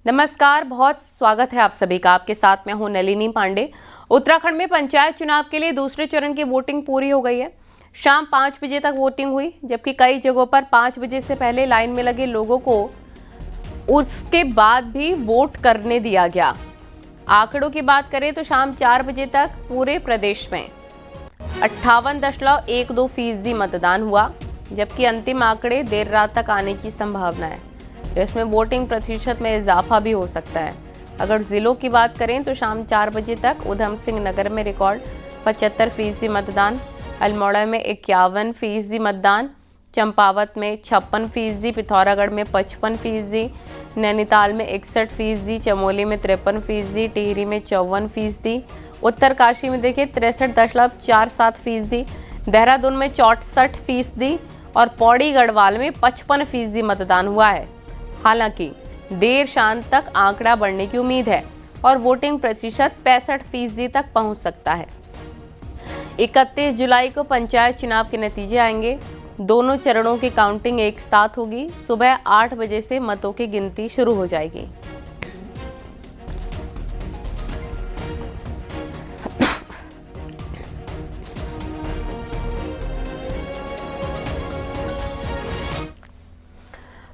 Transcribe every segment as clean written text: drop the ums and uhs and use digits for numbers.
नमस्कार, बहुत स्वागत है आप सभी का। आपके साथ मैं हूं नलिनी पांडे। उत्तराखंड में पंचायत चुनाव के लिए दूसरे चरण की वोटिंग पूरी हो गई है। शाम 5 बजे तक वोटिंग हुई, जबकि कई जगहों पर 5 बजे से पहले लाइन में लगे लोगों को उसके बाद भी वोट करने दिया गया। आंकड़ों की बात करें तो शाम 4 बजे तक पूरे प्रदेश में 58.12% मतदान हुआ, जबकि अंतिम आंकड़े देर रात तक आने की संभावना है। इसमें वोटिंग प्रतिशत में इजाफा भी हो सकता है। अगर जिलों की बात करें तो शाम 4 बजे तक उधम सिंह नगर में रिकॉर्ड 75% मतदान, अल्मोड़ा में 51% मतदान, चंपावत में 56%, पिथौरागढ़ में 55%, नैनीताल में 61%, चमोली में 53%, टिहरी में 54%, उत्तरकाशी में देखिए 63.47%, देहरादून में 64% और पौड़ी गढ़वाल में 55% मतदान हुआ है। हालांकि देर शाम तक आंकड़ा बढ़ने की उम्मीद है और वोटिंग प्रतिशत 65% तक पहुंच सकता है। 31 जुलाई को पंचायत चुनाव के नतीजे आएंगे। दोनों चरणों की काउंटिंग एक साथ होगी। सुबह 8 बजे से मतों की गिनती शुरू हो जाएगी।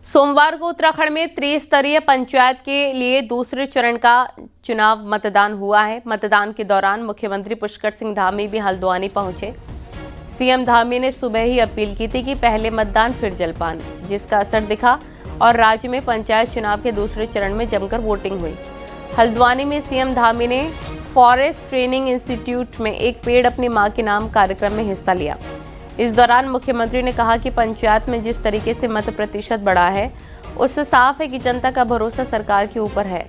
सोमवार को उत्तराखंड में त्रिस्तरीय पंचायत के लिए दूसरे चरण का चुनाव मतदान हुआ है। मतदान के दौरान मुख्यमंत्री पुष्कर सिंह धामी भी हल्द्वानी पहुंचे। सीएम धामी ने सुबह ही अपील की थी कि पहले मतदान फिर जलपान, जिसका असर दिखा और राज्य में पंचायत चुनाव के दूसरे चरण में जमकर वोटिंग हुई। हल्द्वानी में सीएम धामी ने फॉरेस्ट ट्रेनिंग इंस्टीट्यूट में एक पेड़ अपनी मां के नाम कार्यक्रम में हिस्सा लिया। इस दौरान मुख्यमंत्री ने कहा कि पंचायत में जिस तरीके से मत प्रतिशत बढ़ा है, उससे साफ है कि जनता का भरोसा सरकार के ऊपर है।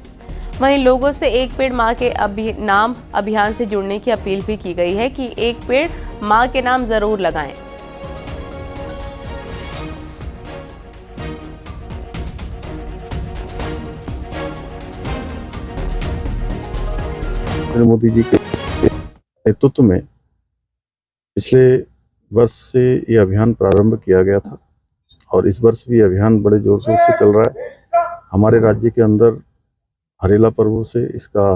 वहीं लोगों से एक पेड़ मां के नाम अभियान से जुड़ने की अपील भी की गई है कि एक पेड़ मां के नाम जरूर लगाएं। मोदी जी के नेतृत्व में पिछले वर्ष से ये अभियान प्रारंभ किया गया था और इस वर्ष भी अभियान बड़े जोर शोर से चल रहा है। हमारे राज्य के अंदर हरेला पर्वों से इसका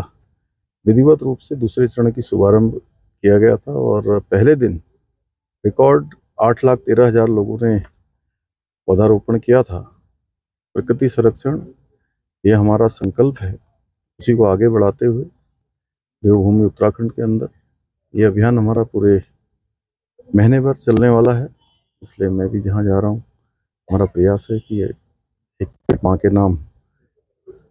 विधिवत रूप से दूसरे चरण की शुभारंभ किया गया था और पहले दिन रिकॉर्ड 8,13,000 लोगों ने पौधारोपण किया था। प्रकृति संरक्षण ये हमारा संकल्प है, उसी को आगे बढ़ाते हुए देवभूमि उत्तराखंड के अंदर ये अभियान हमारा पूरे महीने भर चलने वाला है। इसलिए मैं भी जहाँ जा रहा हूँ, हमारा प्रयास है कि एक पेड़ मां के नाम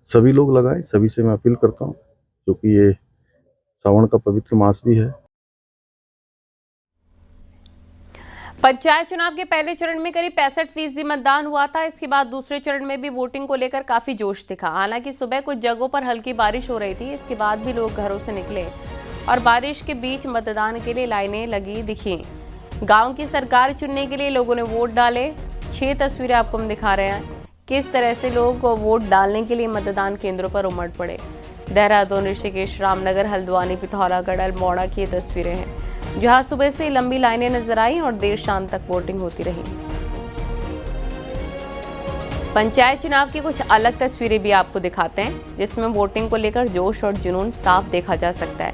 सभी लोग लगाएं। सभी से मैं अपील करता हूँ, क्योंकि ये सावन का पवित्र मास भी है। पंचायत चुनाव के पहले चरण में करीब 65% मतदान हुआ था। इसके बाद दूसरे चरण में भी वोटिंग को लेकर काफी जोश दिखा। हालांकि सुबह कुछ जगहों पर हल्की बारिश हो रही थी। इसके बाद भी लोग घरों से निकले और बारिश के बीच मतदान के लिए लाइनें लगी दिखी। गांव की सरकार चुनने के लिए लोगों ने वोट डाले। 6 तस्वीरें आपको हम दिखा रहे हैं किस तरह से लोग वोट डालने के लिए मतदान केंद्रों पर उमड़ पड़े। देहरादून, ऋषिकेश, रामनगर, हल्द्वानी, पिथौरागढ़, अल्मोड़ा की ये तस्वीरें हैं, जहां सुबह से लंबी लाइनें नजर आई और देर शाम तक वोटिंग होती रही। पंचायत चुनाव की कुछ अलग तस्वीरें भी आपको दिखाते हैं, जिसमें वोटिंग को लेकर जोश और जुनून साफ देखा जा सकता है।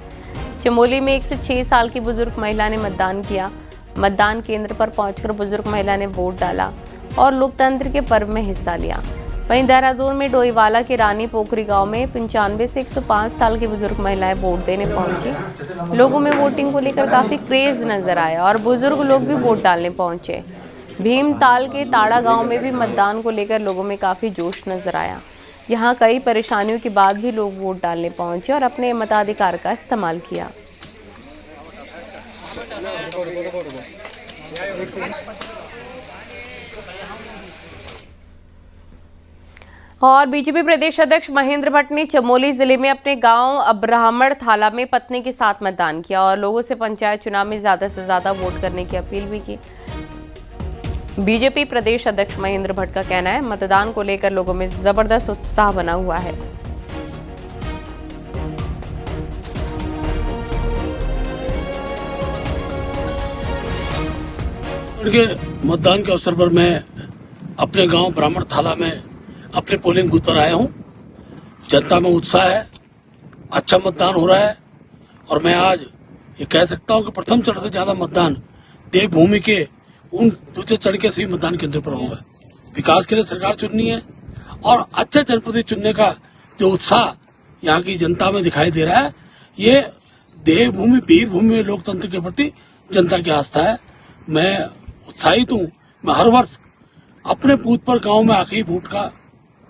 चमोली में 106 साल की बुजुर्ग महिला ने मतदान किया। मतदान केंद्र पर पहुंचकर बुजुर्ग महिला ने वोट डाला और लोकतंत्र के पर्व में हिस्सा लिया। वहीं देहरादून में डोईवाला के रानी पोखरी गांव में 95 से 105 साल की बुजुर्ग महिलाएं वोट देने पहुंची। लोगों में वोटिंग को लेकर काफी क्रेज नजर आया और बुजुर्ग लोग भी वोट डालने पहुंचे। भीमताल के ताड़ा गांव में भी मतदान को लेकर लोगों में काफी जोश नजर आया। यहाँ कई परेशानियों के बाद भी लोग वोट डालने पहुंचे और अपने मताधिकार का इस्तेमाल किया। और बीजेपी प्रदेश अध्यक्ष महेंद्र भट्ट ने चमोली जिले में अपने गांव ब्राह्मण थाला में पत्नी के साथ मतदान किया और लोगों से पंचायत चुनाव में ज्यादा से ज्यादा वोट करने की अपील भी की। बीजेपी प्रदेश अध्यक्ष महेंद्र भट्ट का कहना है, मतदान को लेकर लोगों में जबरदस्त उत्साह बना हुआ है। मतदान के अवसर पर मैं अपने गांव ब्राह्मण थाला में अपने पोलिंग बूथ पर आया हूं जनता में उत्साह है, अच्छा मतदान हो रहा है और मैं आज ये कह सकता हूं कि प्रथम चरण से ज्यादा मतदान देवभूमि के उन दूसरे चरण के सभी मतदान केंद्र पर होगा। विकास के लिए सरकार चुननी है और अच्छे जनप्रतिनिधि चुनने का जो उत्साह यहाँ की जनता में दिखाई दे रहा है, ये देवभूमि वीरभूमि में लोकतंत्र के प्रति जनता की आस्था है। मैं उत्साहित हूँ। मैं हर वर्ष अपने बूथ पर गांव में आके ही वोट का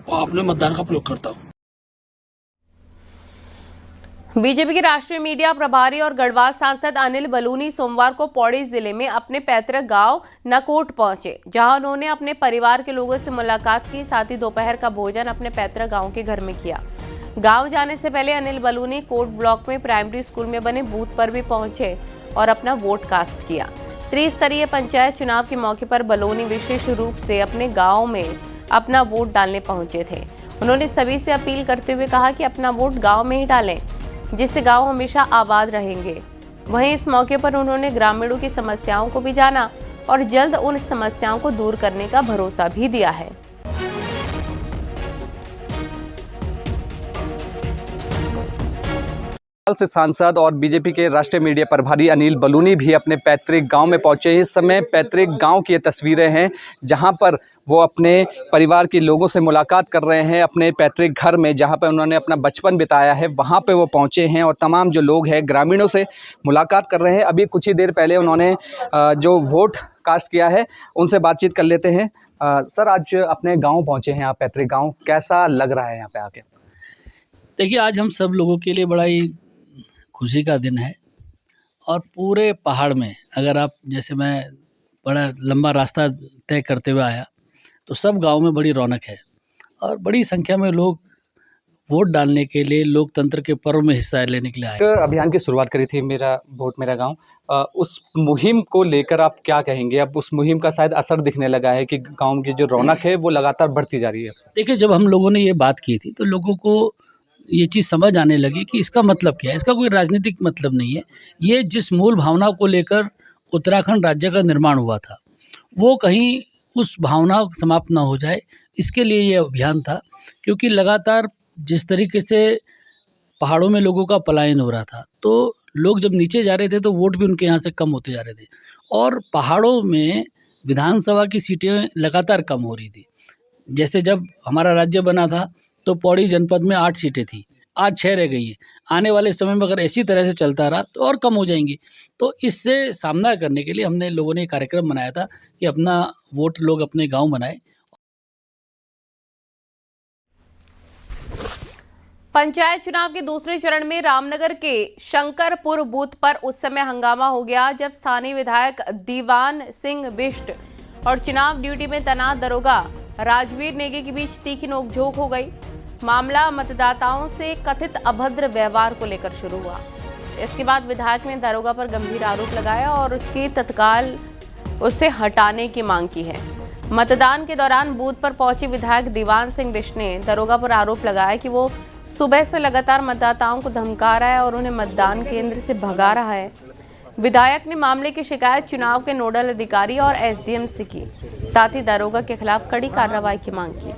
और अपने मतदान का प्रयोग करता हूँ। बीजेपी के राष्ट्रीय मीडिया प्रभारी और गढ़वाल सांसद अनिल बलूनी सोमवार को पौड़ी जिले में अपने पैतृक गांव नकोट पहुंचे, जहां उन्होंने अपने परिवार के लोगों से मुलाकात की। साथ ही दोपहर का भोजन अपने पैतृक गांव के घर में किया। गांव जाने से पहले अनिल बलूनी कोट ब्लॉक में प्राइमरी स्कूल में बने बूथ पर भी पहुंचे और अपना वोट कास्ट किया। त्रिस्तरीय पंचायत चुनाव के मौके पर बलूनी विशेष रूप से अपने गाँव में अपना वोट डालने पहुंचे थे। उन्होंने सभी से अपील करते हुए कहा कि अपना वोट गाँव में ही डालें, जिससे गांव हमेशा आबाद रहेंगे। वहीं इस मौके पर उन्होंने ग्रामीणों की समस्याओं को भी जाना और जल्द उन समस्याओं को दूर करने का भरोसा भी दिया है। से सांसद और बीजेपी के राष्ट्रीय मीडिया प्रभारी अनिल बलूनी भी अपने पैतृक गांव में पहुंचे। इस समय पैतृक गांव की ये तस्वीरें हैं, जहां पर वो अपने परिवार के लोगों से मुलाकात कर रहे हैं। अपने पैतृक घर में जहां पर उन्होंने अपना बचपन बिताया है, वहां पे वो पहुंचे हैं और तमाम जो लोग हैं ग्रामीणों से मुलाकात कर रहे हैं। अभी कुछ ही देर पहले उन्होंने जो वोट कास्ट किया है उनसे बातचीत कर लेते हैं। सर, आज अपने गाँव पहुँचे हैं आप, पैतृक गाँव, कैसा लग रहा है यहाँ पे आके? देखिए, आज हम सब लोगों के लिए बड़ा ही खुशी का दिन है और पूरे पहाड़ में अगर आप, जैसे मैं बड़ा लंबा रास्ता तय करते हुए आया, तो सब गांव में बड़ी रौनक है और बड़ी संख्या में लोग वोट डालने के लिए, लोकतंत्र के पर्व में हिस्सा लेने के लिए आए। एक अभियान की शुरुआत करी थी, मेरा वोट मेरा गांव। उस मुहिम को लेकर आप क्या कहेंगे? अब उस मुहिम का शायद असर दिखने लगा है कि गांव की जो रौनक है वो लगातार बढ़ती जा रही है। देखिए, जब हम लोगों ने ये बात की थी तो लोगों को ये चीज़ समझ आने लगी कि इसका मतलब क्या है। इसका कोई राजनीतिक मतलब नहीं है। ये जिस मूल भावना को लेकर उत्तराखंड राज्य का निर्माण हुआ था, वो कहीं उस भावना समाप्त ना हो जाए, इसके लिए ये अभियान था। क्योंकि लगातार जिस तरीके से पहाड़ों में लोगों का पलायन हो रहा था, तो लोग जब नीचे जा रहे थे तो वोट भी उनके यहाँ से कम होते जा रहे थे और पहाड़ों में विधानसभा की सीटें लगातार कम हो रही थी। जैसे जब हमारा राज्य बना था तो पौड़ी जनपद में 8 सीटें थी, आज 6 रह गई हैं। आने वाले समय में अगर इसी तरह से चलता रहा तो और कम हो जाएंगी। तो इससे सामना करने के लिए हमने लोगों ने एक कार्यक्रम बनाया था कि अपना वोट लोग अपने गांव बनाएं। पंचायत चुनाव के दूसरे चरण में रामनगर के शंकरपुर बूथ पर उस समय हंगामा हो गया जब स्थानीय विधायक दीवान सिंह बिष्ट और चुनाव ड्यूटी में तैनात दरोगा राजवीर नेगी के बीच तीखी नोकझोंक हो गई। मामला मतदाताओं से कथित अभद्र व्यवहार को लेकर शुरू हुआ। इसके बाद विधायक ने दरोगा पर गंभीर आरोप लगाया और उसकी तत्काल उसे हटाने की मांग की है। मतदान के दौरान बूथ पर पहुंचे विधायक दीवान सिंह बिष्ट ने दरोगा पर आरोप लगाया कि वो सुबह से लगातार मतदाताओं को धमका रहा है और उन्हें मतदान केंद्र से भगा रहा है। विधायक ने मामले की शिकायत चुनाव के नोडल अधिकारी और एसडीएम से की, साथ ही दरोगा के खिलाफ कड़ी कार्रवाई की मांग की।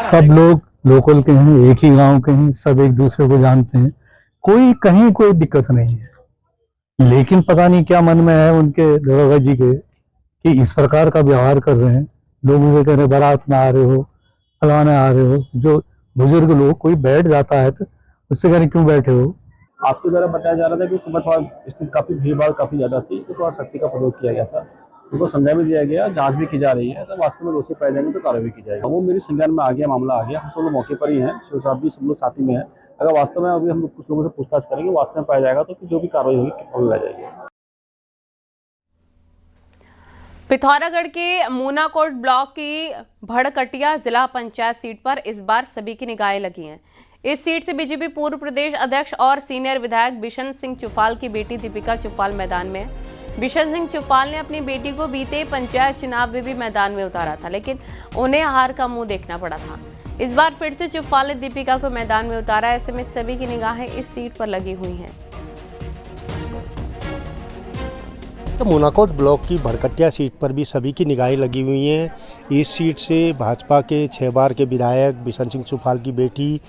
सब लोग लोकल के हैं, एक ही गांव के हैं, सब एक दूसरे को जानते हैं, कोई कहीं कोई दिक्कत नहीं है। लेकिन पता नहीं क्या मन में है उनके दरोगा जी के कि इस प्रकार का व्यवहार कर रहे हैं। लोगों से कह रहे बारात में आ रहे हो, फलाने आ रहे हो। जो बुजुर्ग लोग कोई बैठ जाता है तो उससे कह रहे क्यों बैठे हो। आपके द्वारा बताया जा रहा था कि सुबह थोड़ा स्थिति काफ़ी भीड़-भाड़ काफ़ी ज़्यादा थी, इसलिए थोड़ा सख्ती का प्रयोग किया गया था। उनको समझा भी दिया गया, जांच भी की जा रही है। अगर वास्तव में दोषी पाए जाएंगे तो कार्रवाई की जाएगी। वो मेरी संज्ञान में आ गया, मामला आ गया। हम सब लोग मौके पर ही हैं, शिव साहब भी सब लोग साथ ही में हैं। अगर वास्तव में अभी हम लोग कुछ लोगों से पूछताछ करेंगे, वास्तव में पाया जाएगा तो जो भी कार्रवाई होगी वो ला जाएगी। पिथौरागढ़ के मूनाकोट ब्लॉक की भड़कटिया जिला पंचायत सीट पर इस बार सभी की निगाहें लगी हैं। इस सीट से बीजेपी पूर्व प्रदेश अध्यक्ष और सीनियर विधायक बिशन सिंह चुफाल की बेटी दीपिका चुफाल मैदान में है। बिशन सिंह चुफाल ने अपनी बेटी को बीते पंचायत चुनाव में भी मैदान में उतारा था, लेकिन उन्हें हार का मुंह देखना पड़ा था। इस बार फिर से चुफाल ने दीपिका को मैदान में उतारा। ऐसे में सभी की निगाहें इस सीट पर लगी हुई हैं। तो मोनाकोट ब्लॉक की भड़कटिया सीट पर भी सभी की निगाहें लगी हुई हैं। इस सीट से भाजपा के 6 बार के विधायक बिशन सिंह चुफाल की बेटी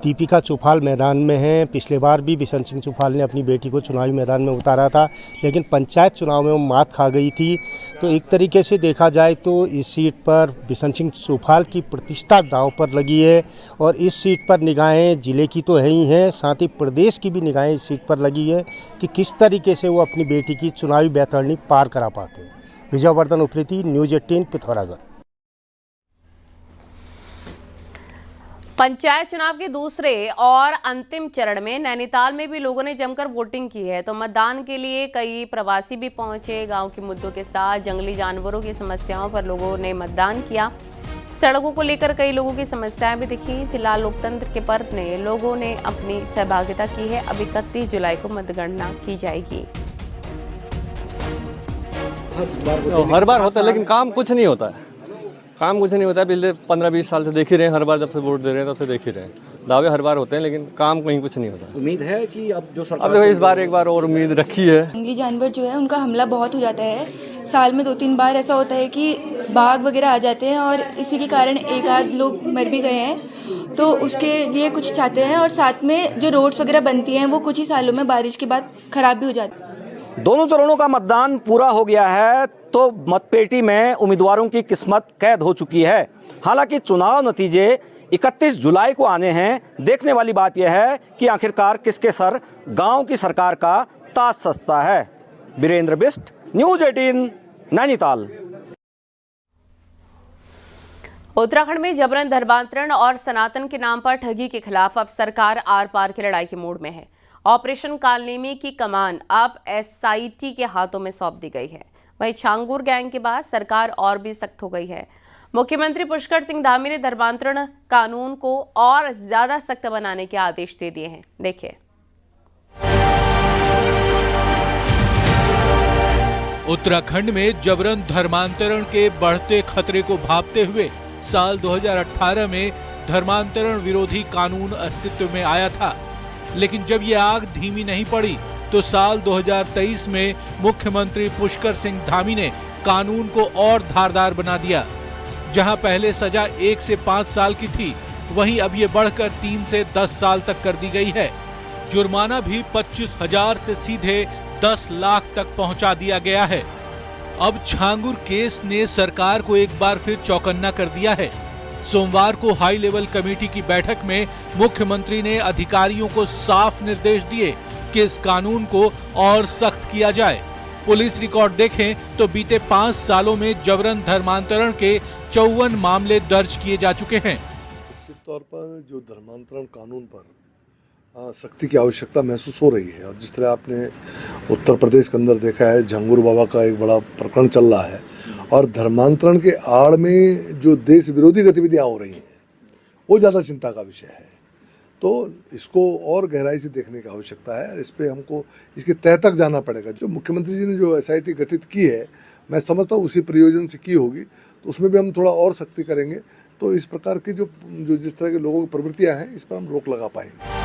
दीपिका चुफाल मैदान में हैं। पिछले बार भी बिशन सिंह चुफाल ने अपनी बेटी को चुनावी मैदान में उतारा था, लेकिन पंचायत चुनाव में वो मात खा गई थी। तो एक तरीके से देखा जाए तो इस सीट पर बिशन सिंह चुफाल की प्रतिष्ठा दांव पर लगी है और इस सीट पर निगाहें जिले की तो है ही हैं, साथ ही प्रदेश की भी निगाहें इस सीट पर लगी है कि किस तरीके से वो अपनी बेटी की चुनावी बैतरणी पार करा पाते हैं। विजयवर्धन उप्रेती, न्यूज़ 18, पिथौरागढ़। पंचायत चुनाव के दूसरे और अंतिम चरण में नैनीताल में भी लोगों ने जमकर वोटिंग की है। तो मतदान के लिए कई प्रवासी भी पहुंचे। गांव के मुद्दों के साथ जंगली जानवरों की समस्याओं पर लोगों ने मतदान किया। सड़कों को लेकर कई लोगों की समस्याएं भी दिखी। फिलहाल लोकतंत्र के पर्व ने लोगों ने अपनी सहभागिता की है। अब 31 जुलाई को मतगणना की जाएगी। हर बार होता है लेकिन काम कुछ नहीं होता है। काम कुछ नहीं होता है। पिछले 15-20 साल से देख ही रहे हैं, हर बार जब से वोट दे रहे हैं तब से देख ही रहे हैं। दावे हर बार होते हैं लेकिन काम कहीं कुछ नहीं होता। उम्मीद है कि अब जो सरकार अब देखो इस बार एक बार और उम्मीद रखी है। जंगली जानवर जो है उनका हमला बहुत हो जाता है। साल में 2-3 बार ऐसा होता है कि बाघ वगैरह आ जाते हैं और इसी के कारण एक आध लोग मर भी गए हैं। तो उसके लिए कुछ चाहते हैं और साथ में जो रोड्स वगैरह बनती हैं वो कुछ ही सालों में बारिश के बाद खराब भी हो जाती है। दोनों चरणों का मतदान पूरा हो गया है तो मतपेटी में उम्मीदवारों की किस्मत कैद हो चुकी है। हालांकि चुनाव नतीजे 31 जुलाई को आने हैं। देखने वाली बात यह है कि आखिरकार किसके सर गांव की सरकार का ताज सस्ता है। वीरेंद्र बिष्ट, न्यूज़ 18, नैनीताल। उत्तराखंड में जबरन धर्मांतरण और सनातन के नाम पर ठगी के खिलाफ अब सरकार आर पार की लड़ाई के मूड में है। ऑपरेशन कालनेमी की कमान अब SIT के हाथों में सौंप दी गई है। वहीं छांगुर गैंग के बाद सरकार और भी सख्त हो गई है। मुख्यमंत्री पुष्कर सिंह धामी ने धर्मांतरण कानून को और ज्यादा सख्त बनाने के आदेश दे दिए हैं। देखिए। उत्तराखंड में जबरन धर्मांतरण के बढ़ते खतरे को भांपते हुए साल 2018 में धर्मांतरण विरोधी कानून अस्तित्व में आया था, लेकिन जब ये आग धीमी नहीं पड़ी तो साल 2023 में मुख्यमंत्री पुष्कर सिंह धामी ने कानून को और धारदार बना दिया। जहां पहले सजा 1 से 5 साल की थी, वहीं अब ये बढ़कर 3 से 10 साल तक कर दी गई है। जुर्माना भी 25,000 से सीधे 10 लाख तक पहुंचा दिया गया है। अब छांगुर केस ने सरकार को एक बार फिर चौकन्ना कर दिया है। सोमवार को हाई लेवल कमेटी की बैठक में मुख्यमंत्री ने अधिकारियों को साफ निर्देश दिए कि इस कानून को और सख्त किया जाए। पुलिस रिकॉर्ड देखें तो बीते 5 सालों में जबरन धर्मांतरण के 54 मामले दर्ज किए जा चुके हैं। निश्चित तौर पर जो धर्मांतरण कानून पर सख्ती की आवश्यकता महसूस हो रही है और जिस तरह आपने उत्तर प्रदेश के अंदर देखा है, झंगुर बाबा का एक बड़ा प्रकरण चल रहा है और धर्मांतरण के आड़ में जो देश विरोधी गतिविधियां हो रही हैं वो ज़्यादा चिंता का विषय है। तो इसको और गहराई से देखने की आवश्यकता है और इस पर हमको इसके तह तक जाना पड़ेगा। जो मुख्यमंत्री जी ने जो SIT गठित की है, मैं समझता हूँ उसी प्रयोजन से की होगी, तो उसमें भी हम थोड़ा और सख्ती करेंगे तो इस प्रकार की जो जिस तरह के लोगों की प्रवृत्तियां हैं इस पर हम रोक लगा पाएंगे।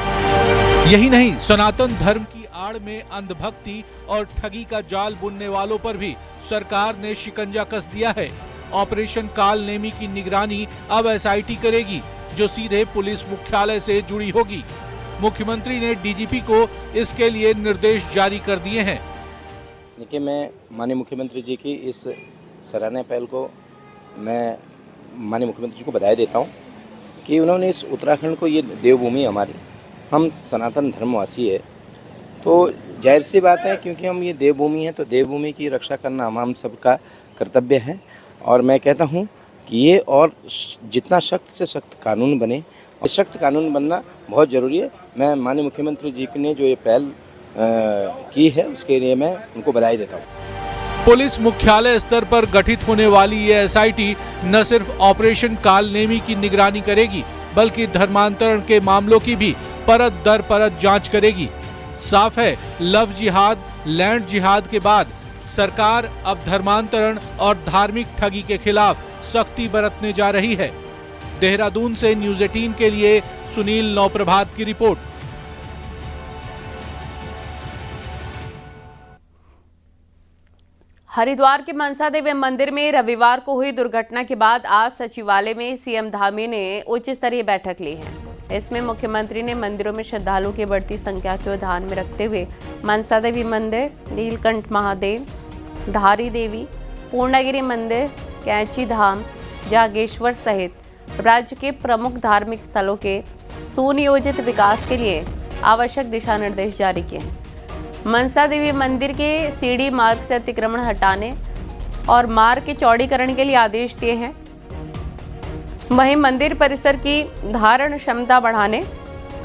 यही नहीं, सनातन धर्म की आड़ में अंधभक्ति और ठगी का जाल बुनने वालों पर भी सरकार ने शिकंजा कस दिया है। ऑपरेशन कालनेमी की निगरानी अब SIT करेगी, जो सीधे पुलिस मुख्यालय से जुड़ी होगी। मुख्यमंत्री ने DGP को इसके लिए निर्देश जारी कर दिए हैं। देखिए, मैं माननीय मुख्यमंत्री जी की इस सराहनीय पहल को मैं माननीय मुख्यमंत्री जी को बधाई देता हूँ कि उन्होंने इस उत्तराखंड को, ये देवभूमि हमारी, हम सनातन धर्मवासी है तो जाहिर सी बात है क्योंकि हम ये देवभूमि है तो देवभूमि की रक्षा करना हम सबका कर्तव्य है। और मैं कहता हूँ कि ये और जितना सख्त से सख्त कानून बने, और सख्त कानून बनना बहुत ज़रूरी है। मैं माननीय मुख्यमंत्री जी ने जो ये पहल की है उसके लिए मैं उनको बधाई देता हूँ। पुलिस मुख्यालय स्तर पर गठित होने वाली ये SIT न सिर्फ ऑपरेशन कालनेमी की निगरानी करेगी बल्कि धर्मांतरण के मामलों की भी परत दर परत जांच करेगी। साफ है, लव जिहाद, लैंड जिहाद के बाद सरकार अब धर्मांतरण और धार्मिक ठगी के खिलाफ सख्ती बरतने जा रही है। देहरादून से न्यूज़ 18 के लिए सुनील नौप्रभात की रिपोर्ट। हरिद्वार के मनसा देवी मंदिर में रविवार को हुई दुर्घटना के बाद आज सचिवालय में सीएम धामी ने उच्च स्तरीय बैठक ली है। इसमें मुख्यमंत्री ने मंदिरों में श्रद्धालुओं की बढ़ती संख्या को ध्यान में रखते हुए मनसा देवी मंदिर, नीलकंठ महादेव, धारी देवी, पूर्णागिरी मंदिर, कैंची धाम, जागेश्वर सहित राज्य के प्रमुख धार्मिक स्थलों के सुनियोजित विकास के लिए आवश्यक दिशा निर्देश जारी किए हैं। मनसा देवी मंदिर के सीढ़ी मार्ग से अतिक्रमण हटाने और मार्ग के चौड़ीकरण के लिए आदेश दिए हैं। वहीं मंदिर परिसर की धारण क्षमता बढ़ाने,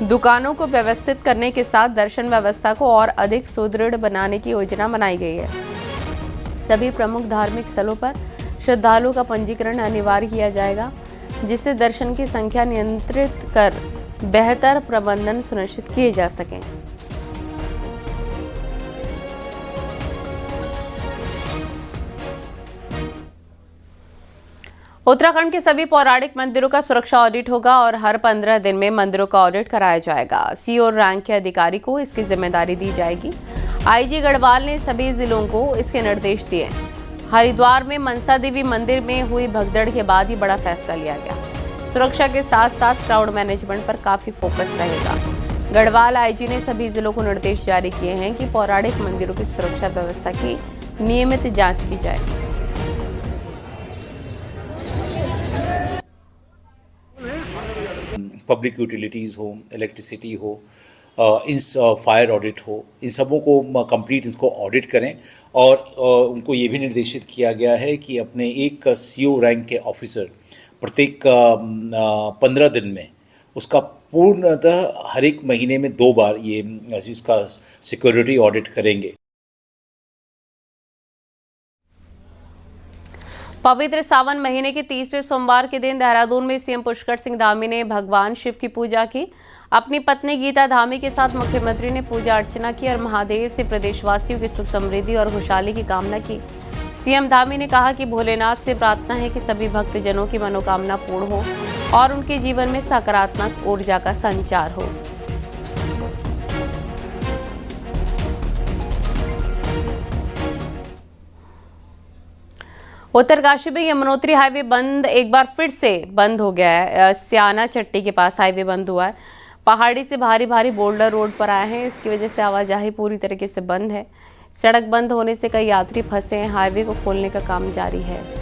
दुकानों को व्यवस्थित करने के साथ दर्शन व्यवस्था को और अधिक सुदृढ़ बनाने की योजना बनाई गई है। सभी प्रमुख धार्मिक स्थलों पर श्रद्धालुओं का पंजीकरण अनिवार्य किया जाएगा, जिससे दर्शन की संख्या नियंत्रित कर बेहतर प्रबंधन सुनिश्चित किए जा सकें। उत्तराखंड के सभी पौराणिक मंदिरों का सुरक्षा ऑडिट होगा और हर 15 दिन में मंदिरों का ऑडिट कराया जाएगा। सीओ रैंक के अधिकारी को इसकी जिम्मेदारी दी जाएगी। आईजी गढ़वाल ने सभी जिलों को इसके निर्देश दिए। हरिद्वार में मनसा देवी मंदिर में हुई भगदड़ के बाद ही बड़ा फैसला लिया गया। सुरक्षा के साथ साथ क्राउड मैनेजमेंट पर काफी फोकस रहेगा। गढ़वाल आईजी ने सभी जिलों को निर्देश जारी किए हैं कि पौराणिक मंदिरों की सुरक्षा व्यवस्था की नियमित जाँच की जाए। पब्लिक यूटिलिटीज़ हो, इलेक्ट्रिसिटी हो, फायर ऑडिट हो, इन सबों को कंप्लीट इसको ऑडिट करें। और उनको ये भी निर्देशित किया गया है कि अपने एक सीओ रैंक के ऑफिसर प्रत्येक 15 दिन में उसका पूर्णतः हर एक महीने में 2 बार ये इसका सिक्योरिटी ऑडिट करेंगे। पवित्र सावन महीने के 30वें सोमवार के दिन देहरादून में सीएम पुष्कर सिंह धामी ने भगवान शिव की पूजा की। अपनी पत्नी गीता धामी के साथ मुख्यमंत्री ने पूजा अर्चना की और महादेव से प्रदेशवासियों की सुख समृद्धि और खुशहाली की कामना की। सीएम धामी ने कहा कि भोलेनाथ से प्रार्थना है कि सभी भक्तजनों की मनोकामना पूर्ण हो और उनके जीवन में सकारात्मक ऊर्जा का संचार हो। उत्तरकाशी में यमुनोत्री हाईवे बंद एक बार फिर से बंद हो गया है। सियाना चट्टी के पास हाईवे बंद हुआ है। पहाड़ी से भारी बोल्डर रोड पर आए हैं, इसकी वजह से आवाजाही पूरी तरीके से बंद है। सड़क बंद होने से कई यात्री फंसे हैं। हाईवे को खोलने का काम जारी है।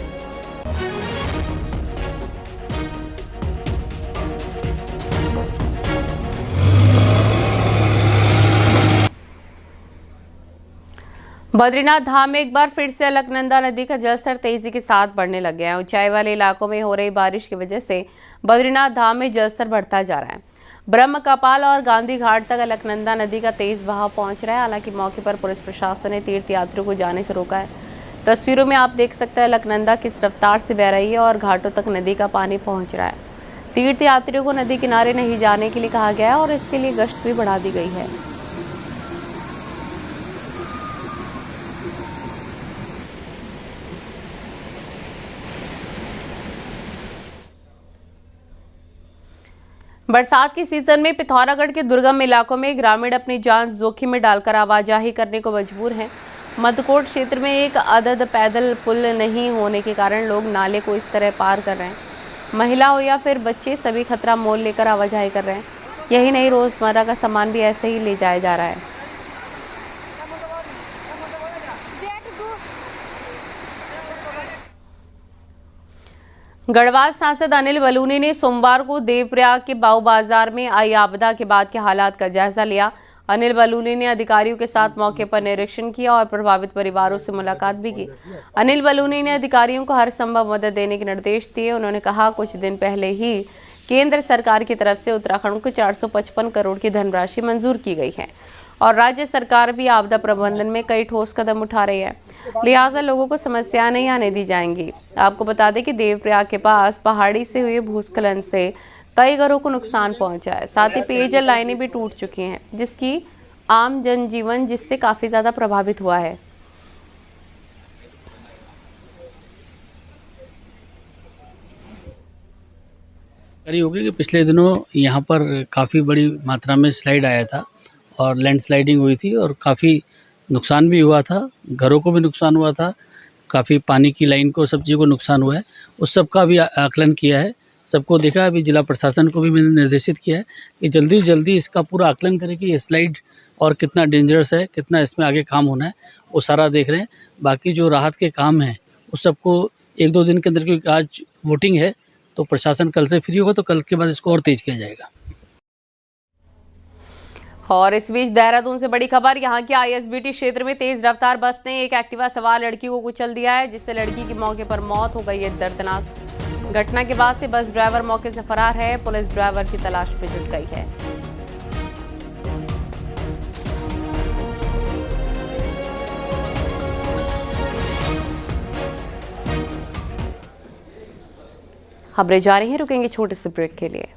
बद्रीनाथ धाम में एक बार फिर से अलकनंदा नदी का जलस्तर तेजी के साथ बढ़ने लग गया है। ऊंचाई वाले इलाकों में हो रही बारिश की वजह से बद्रीनाथ धाम में जलस्तर बढ़ता जा रहा है। ब्रह्म कपाल और गांधी घाट तक अलकनंदा नदी का तेज बहाव पहुंच रहा है। हालांकि मौके पर पुलिस प्रशासन ने तीर्थयात्रियों को जाने से रोका है। तस्वीरों में आप देख सकते हैं अलकनंदा किस रफ्तार से बह रही है और घाटों तक नदी का पानी पहुँच रहा है। तीर्थयात्रियों को नदी किनारे नहीं जाने के लिए कहा गया है और इसके लिए गश्त भी बढ़ा दी गई है। बरसात के सीजन में पिथौरागढ़ के दुर्गम इलाकों में ग्रामीण अपनी जान जोखिम में डालकर आवाजाही करने को मजबूर हैं। मधुकोट क्षेत्र में एक अदद पैदल पुल नहीं होने के कारण लोग नाले को इस तरह पार कर रहे हैं। महिला हो या फिर बच्चे, सभी खतरा मोल लेकर आवाजाही कर रहे हैं। यही नहीं, रोजमर्रा का सामान भी ऐसे ही ले जाया जा रहा है। गढ़वाल सांसद अनिल बलूनी ने सोमवार को देवप्रयाग के बाऊ बाजार में आई आपदा के बाद के हालात का जायजा लिया। अनिल बलूनी ने अधिकारियों के साथ मौके पर निरीक्षण किया और प्रभावित परिवारों से मुलाकात भी की। अनिल बलूनी ने अधिकारियों को हर संभव मदद देने के निर्देश दिए। उन्होंने कहा, कुछ दिन पहले ही केंद्र सरकार की तरफ से उत्तराखंड को 455 करोड़ की धनराशि मंजूर की गई है और राज्य सरकार भी आपदा प्रबंधन में कई ठोस कदम उठा रही है। लिहाजा लोगों को समस्याएं नहीं आने दी जाएंगी। आपको बता दें कि देवप्रयाग के पास पहाड़ी से हुए भूस्खलन से कई घरों को नुकसान पहुंचा है। साथ ही पेयजल लाइनें भी टूट चुकी हैं, जिसकी आम जनजीवन जिससे काफी ज्यादा प्रभावित हुआ है। होगी कि पिछले दिनों यहाँ पर काफ़ी बड़ी मात्रा में स्लाइड आया था और लैंडस्लाइडिंग हुई थी और काफ़ी नुकसान भी हुआ था, घरों को भी नुकसान हुआ था। काफ़ी पानी की लाइन को, सब चीज़ों को नुकसान हुआ है, उस सब का भी आकलन किया है, सबको देखा। अभी जिला प्रशासन को भी मैंने निर्देशित किया है कि जल्दी से जल्दी इसका पूरा आकलन करें कि ये स्लाइड और कितना डेंजरस है, कितना इसमें आगे काम होना है, वो सारा देख रहे हैं। बाकी जो राहत के काम हैं उस सबको 1-2 दिन के अंदर, क्योंकि आज वोटिंग है तो प्रशासन कल से फ्री होगा, तो कल के बाद इसको और तेज़ किया जाएगा। और इस बीच देहरादून से बड़ी खबर, यहाँ के ISBT क्षेत्र में तेज रफ्तार बस ने एक एक्टिवा सवार लड़की को कुचल दिया है, जिससे लड़की की मौके पर मौत हो गई है। दर्दनाक घटना के बाद से बस ड्राइवर मौके से फरार है। पुलिस ड्राइवर की तलाश में जुट गई है। खबरें जारी हैं, रुकेंगे छोटे से ब्रेक के लिए।